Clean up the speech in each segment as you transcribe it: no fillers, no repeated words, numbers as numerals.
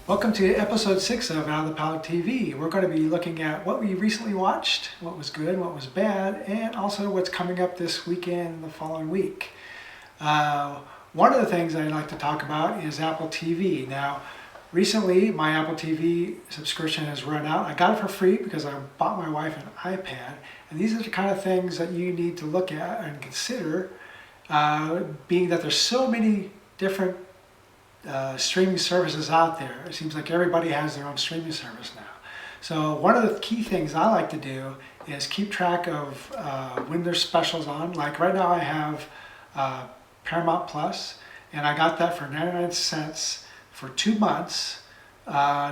Welcome to episode 6 of Althepal TV. We're going to be looking at what we recently watched, what was good, what was bad, and also what's coming up this weekend and the following week. One of the things I'd like to talk about is Apple TV. Now, recently my Apple TV subscription has run out. I got it for free because I bought my wife an iPad, and these are the kind of things that you need to look at and consider, being that there's so many different streaming services out there. It seems like everybody has their own streaming service now. So one of the key things I like to do is keep track of when there's specials on. Like right now I have Paramount Plus, and I got that for 99 cents for 2 months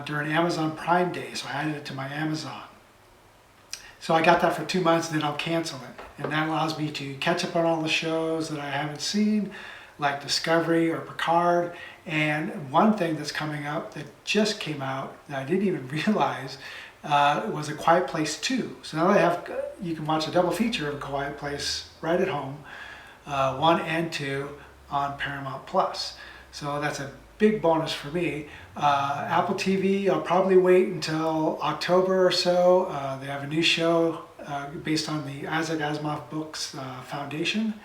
during Amazon Prime Day. So I added it to my Amazon. So I got that for 2 months, and then I'll cancel it. And that allows me to catch up on all the shows that I haven't seen, like Discovery or Picard. And one thing that's coming up that just came out that I didn't even realize was A Quiet Place 2. So now you can watch a double feature of A Quiet Place right at home, 1 and 2 on Paramount Plus. So that's a big bonus for me. Apple TV, I'll probably wait until October or so. They have a new show based on the Isaac Asimov books Foundation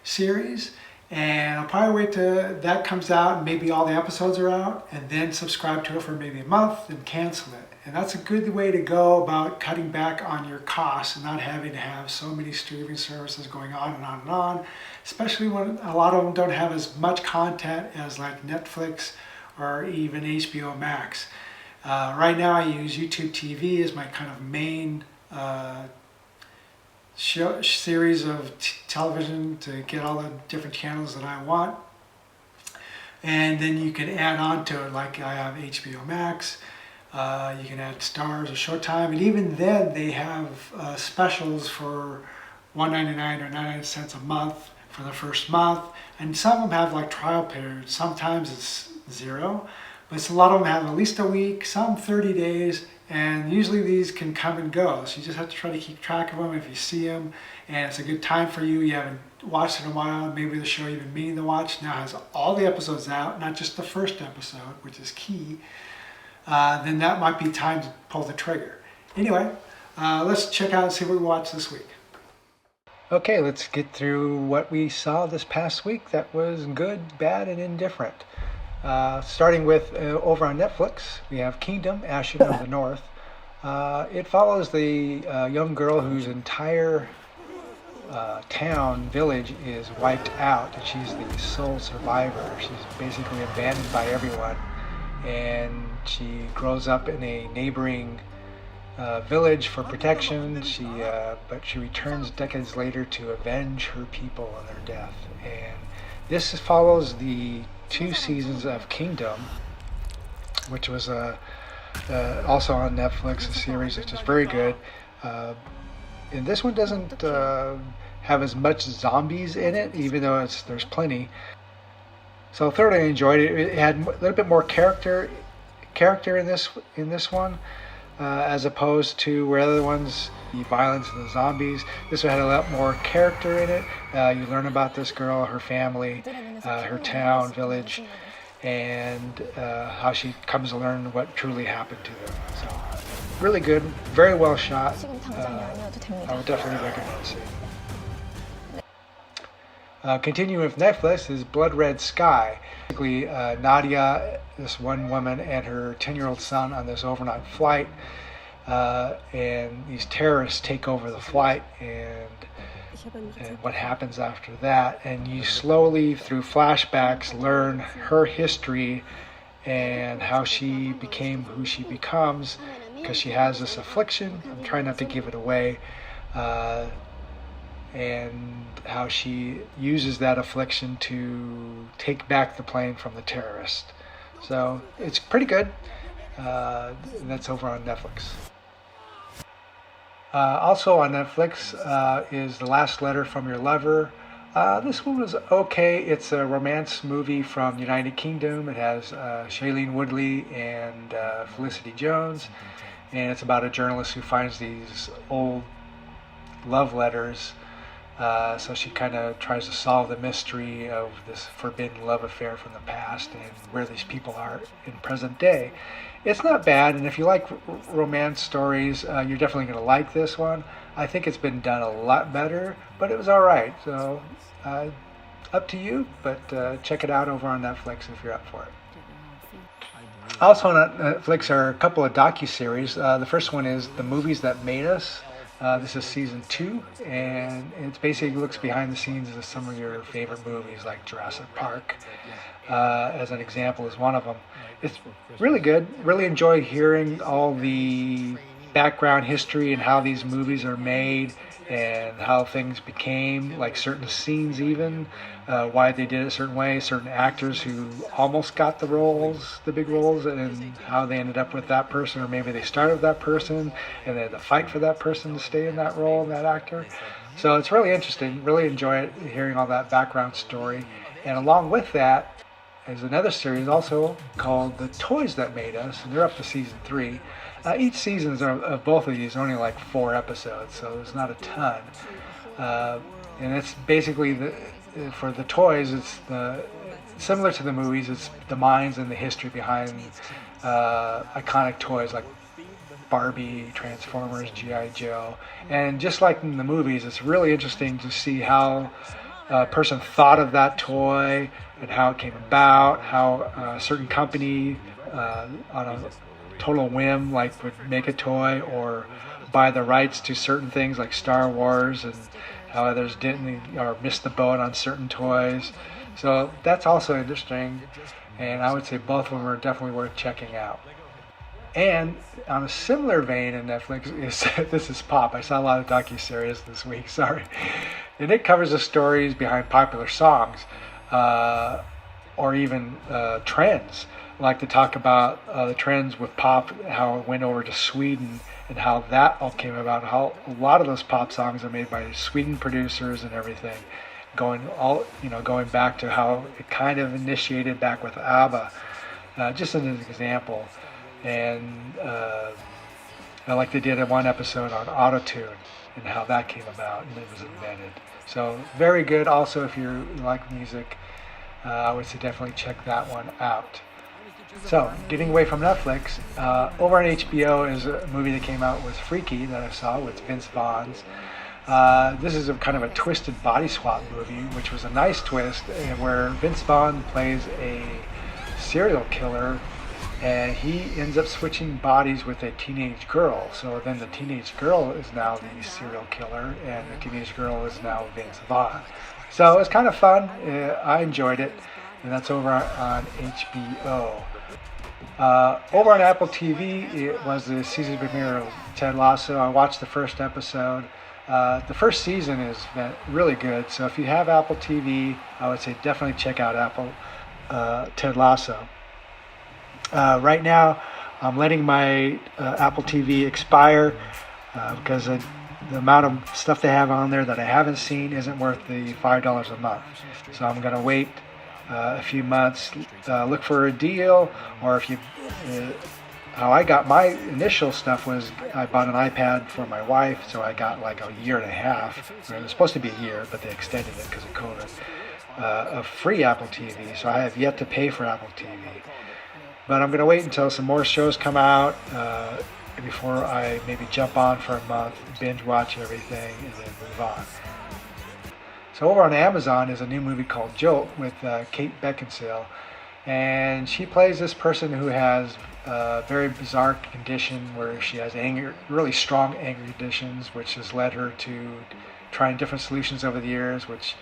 series. And I'll probably wait till that comes out and maybe all the episodes are out, and then subscribe to it for maybe a month and cancel it. And that's a good way to go about cutting back on your costs and not having to have so many streaming services going on and on and on, especially when a lot of them don't have as much content as like Netflix or even HBO Max. Right now I use YouTube TV as my kind of main series of television to get all the different channels that I want, and then you can add on to it, like I have HBO Max, you can add Stars or Showtime, and even then they have specials for $1.99 or 99 cents a month for the first month, and some of them have like trial periods. Sometimes it's 0, but a lot of them have at least a week, some 30 days, and usually these can come and go. So you just have to try to keep track of them if you see them, and it's a good time for you. You haven't watched it in a while, maybe the show you've been meaning to watch now has all the episodes out, not just the first episode, which is key. Then that might be time to pull the trigger. Anyway, let's check out and see what we watched this week. Okay, let's get through what we saw this past week that was good, bad, and indifferent. Starting with over on Netflix, we have Kingdom, Ashes of the North. It follows the young girl whose entire village is wiped out, and she's the sole survivor. She's basically abandoned by everyone, and she grows up in a neighboring village for protection. But she returns decades later to avenge her people and their death. And this follows the 2 seasons of Kingdom, which was also on Netflix, a series which is very good. And this one doesn't have as much zombies in it, even though there's plenty. So thoroughly enjoyed it. It had a little bit more character in this one, as opposed to where other ones, the violence and the zombies. This one had a lot more character in it. You learn about this girl, her family, her town, village, and how she comes to learn what truly happened to them. So really good, very well shot. I would definitely recommend seeing. Continuing with Netflix is Blood Red Sky. Basically, Nadia, this one woman, and her 10-year-old son on this overnight flight, and these terrorists take over the flight, and what happens after that. And you slowly, through flashbacks, learn her history and how she became who she becomes, because she has this affliction. I'm trying not to give it away. And how she uses that affliction to take back the plane from the terrorist. So it's pretty good. That's over on Netflix. Also on Netflix is The Last Letter from Your Lover. This one was okay. It's a romance movie from the United Kingdom. It has Shailene Woodley and Felicity Jones. And it's about a journalist who finds these old love letters So she kind of tries to solve the mystery of this forbidden love affair from the past and where these people are in present day. It's not bad, and if you like romance stories, you're definitely going to like this one. I think it's been done a lot better, but it was all right. So up to you, but check it out over on Netflix if you're up for it. Also on Netflix are a couple of docuseries. The first one is The Movies That Made Us. This is season 2, and it basically looks behind the scenes of some of your favorite movies, like Jurassic Park, as an example, is one of them. It's really good. Really enjoy hearing all the background history and how these movies are made and how things became, like certain scenes even, why they did it a certain way, certain actors who almost got the roles, the big roles, and how they ended up with that person, or maybe they started with that person and they had to fight for that person to stay in that role, that actor. So it's really interesting. Really enjoy it, hearing all that background story. And along with that is another series also called The Toys That Made Us, and they're up to season 3. Each season of both of these are only like 4 episodes, so there's not a ton. And it's basically for the toys, it's similar to the movies. It's the minds and the history behind iconic toys like Barbie, Transformers, G.I. Joe. And just like in the movies, it's really interesting to see how a person thought of that toy and how it came about, how a certain company on a total whim like would make a toy or buy the rights to certain things like Star Wars, and how others didn't or missed the boat on certain toys. So that's also interesting, and I would say both of them are definitely worth checking out. And on a similar vein in Netflix is This Is Pop. I saw a lot of docuseries this week, sorry. And it covers the stories behind popular songs or even trends. I like to talk about the trends with pop, how it went over to Sweden and how that all came about, how a lot of those pop songs are made by Sweden producers and everything, going back to how it kind of initiated back with ABBA, just as an example. And like they did one episode on autotune and how that came about and it was invented. So very good. Also, if you like music, I would say definitely check that one out. So, getting away from Netflix, over on HBO is a movie that came out with Freaky that I saw with Vince Vaughn. This is a kind of a twisted body swap movie, which was a nice twist, where Vince Vaughn plays a serial killer, and he ends up switching bodies with a teenage girl. So then the teenage girl is now the serial killer, and the teenage girl is now Vince Vaughn. So it's kind of fun. I enjoyed it, and that's over on HBO. Over on Apple TV, it was the season premiere of Ted Lasso. I watched the first episode. The first season has been really good, so if you have Apple TV, I would say definitely check out Ted Lasso. Right now, I'm letting my Apple TV expire because the amount of stuff they have on there that I haven't seen isn't worth the $5 a month. So I'm going to wait a few months, look for a deal, or if you how I got my initial stuff was I bought an iPad for my wife, so I got like a year and a half. It was supposed to be a year, but they extended it because of COVID, of free Apple TV. So I have yet to pay for Apple TV, but I'm going to wait until some more shows come out before I maybe jump on for a month, binge watch everything, and then move on. So over on Amazon is a new movie called Jolt with Kate Beckinsale, and she plays this person who has a very bizarre condition where she has anger, really strong anger conditions, which has led her to trying different solutions over the years, which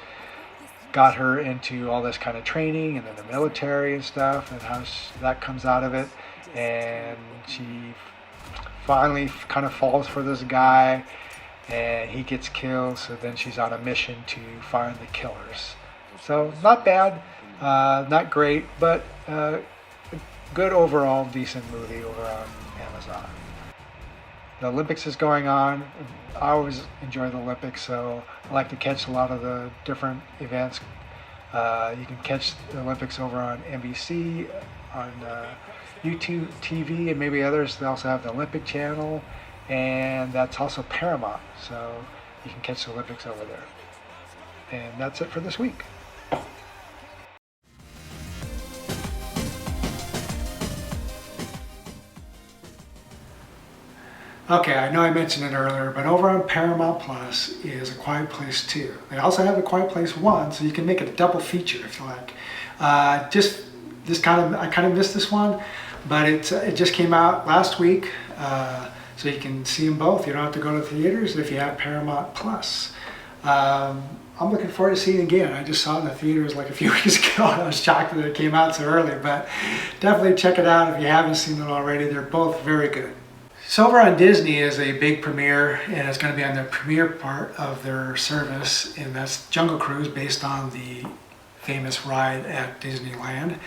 got her into all this kind of training and then the military and stuff, and how that comes out of it, and she finally kind of falls for this guy, and he gets killed, so then she's on a mission to find the killers. So not bad, not great, but good overall, decent movie over on Amazon. The Olympics is going on. I always enjoy the Olympics, so I like to catch a lot of the different events. You can catch the Olympics over on NBC, on YouTube TV, and maybe others. They also have the Olympic Channel, and that's also Paramount, so you can catch the Olympics over there. And that's it for this week. Okay, I know I mentioned it earlier, but over on Paramount Plus is A Quiet Place 2. They also have A Quiet Place 1, so you can make it a double feature if you like. I kind of missed this one, but it just came out last week, so you can see them both. You don't have to go to the theaters if you have Paramount Plus. I'm looking forward to seeing it again. I just saw it in the theaters like a few weeks ago, and I was shocked that it came out so early, but definitely check it out if you haven't seen it already. They're both very good. So over on Disney is a big premiere, and it's going to be on the premiere part of their service, and that's Jungle Cruise, based on the famous ride at Disneyland,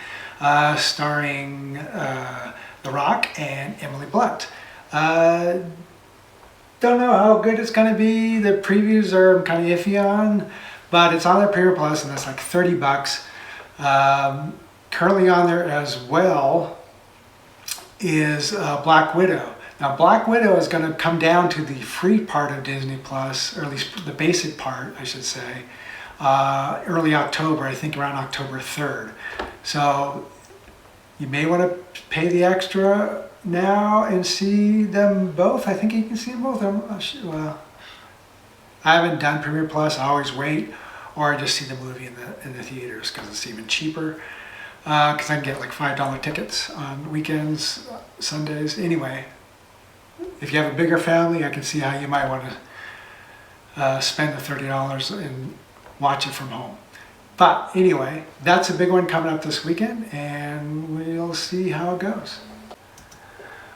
starring The Rock and Emily Blunt. Don't know how good it's going to be. The previews are kind of iffy on, but it's on their Premiere Plus, and that's like $30. Currently on there as well is Black Widow. Now, Black Widow is going to come down to the free part of Disney Plus, or at least the basic part, I should say, early October, I think around October 3rd. So you may want to pay the extra now and see them both. I think you can see them both. Well, I haven't done Premiere Plus. I always wait, or I just see the movie in the theaters because it's even cheaper. Because I can get like $5 tickets on weekends, Sundays. Anyway, if you have a bigger family, I can see how you might want to spend the $30 and watch it from home. But anyway, that's a big one coming up this weekend, and we'll see how it goes.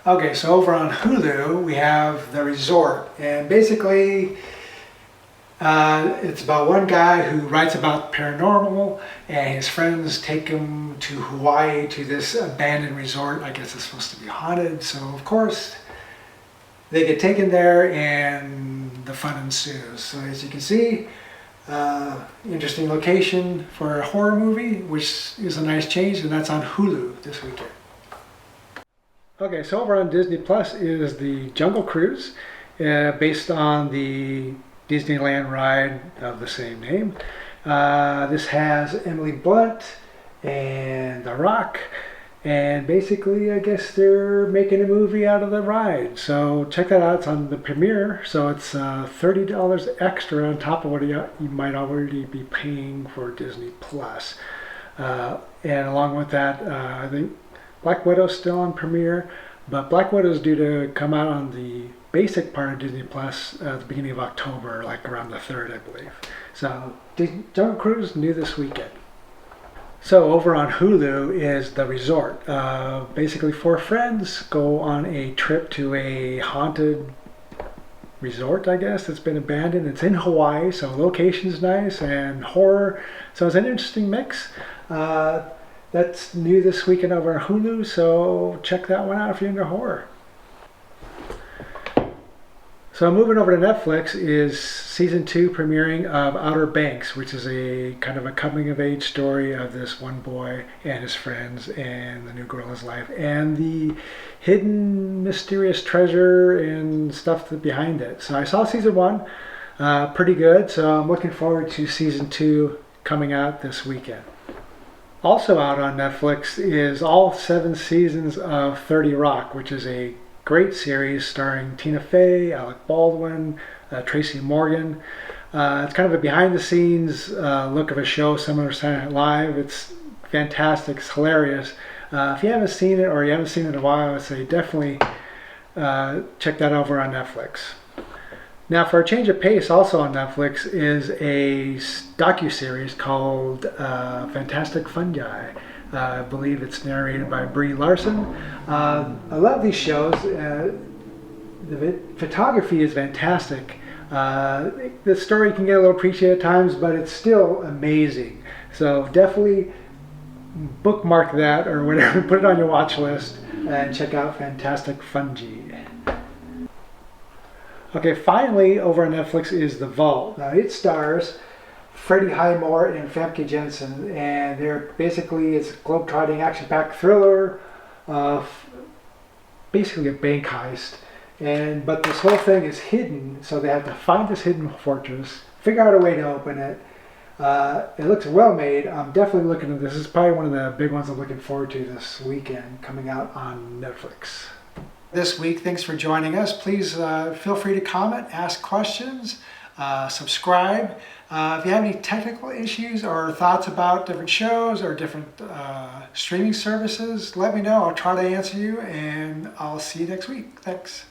Okay, so over on Hulu, we have The Resort, and basically it's about one guy who writes about paranormal, and his friends take him to Hawaii to this abandoned resort. I guess it's supposed to be haunted, so of course they get taken there and the fun ensues. So as you can see, interesting location for a horror movie, which is a nice change, and that's on Hulu this weekend. Okay, so over on Disney Plus is the Jungle Cruise, based on the Disneyland ride of the same name. This has Emily Blunt and The Rock, and basically I guess they're making a movie out of the ride. So check that out. It's on the premiere, so it's $30 extra on top of what you might already be paying for Disney Plus. And along with that, I think Black Widow's still on premiere, but Black Widow's due to come out on the basic part of Disney Plus at the beginning of October, like around the 3rd, I believe. So Jungle Cruise new this weekend. So over on Hulu is The Resort. Basically 4 friends go on a trip to a haunted resort, I guess, that's been abandoned. It's in Hawaii, so location's nice, and horror. So it's an interesting mix. That's new this weekend over on Hulu, so check that one out if you're into horror. So moving over to Netflix is season 2 premiering of Outer Banks, which is a kind of a coming of age story of this one boy and his friends and the new girl in his life, and the hidden mysterious treasure and stuff behind it. So I saw season 1, pretty good, so I'm looking forward to season 2 coming out this weekend. Also out on Netflix is all 7 seasons of 30 Rock, which is a great series starring Tina Fey, Alec Baldwin, Tracy Morgan. It's kind of a behind-the-scenes look of a show similar to Saturday Night Live. It's fantastic. It's hilarious. If you haven't seen it, or you haven't seen it in a while, I'd say definitely check that over on Netflix. Now, for a change of pace, also on Netflix is a docuseries called Fantastic Fungi. I believe it's narrated by Brie Larson. I love these shows. The photography is fantastic. The story can get a little preachy at times, but it's still amazing. So definitely bookmark that or whatever, put it on your watch list, and check out Fantastic Fungi. Okay, finally over on Netflix is The Vault. Now it stars Freddie Highmore and Famke Janssen, and it's a globe-trotting action-packed thriller, basically a bank heist. But this whole thing is hidden, so they have to find this hidden fortress, figure out a way to open it, It looks well made. I'm definitely looking at this. This is probably one of the big ones I'm looking forward to this weekend, coming out on Netflix. This week, thanks for joining us. Please feel free to comment, ask questions, subscribe. If you have any technical issues or thoughts about different shows or different streaming services, let me know. I'll try to answer you, and I'll see you next week. Thanks.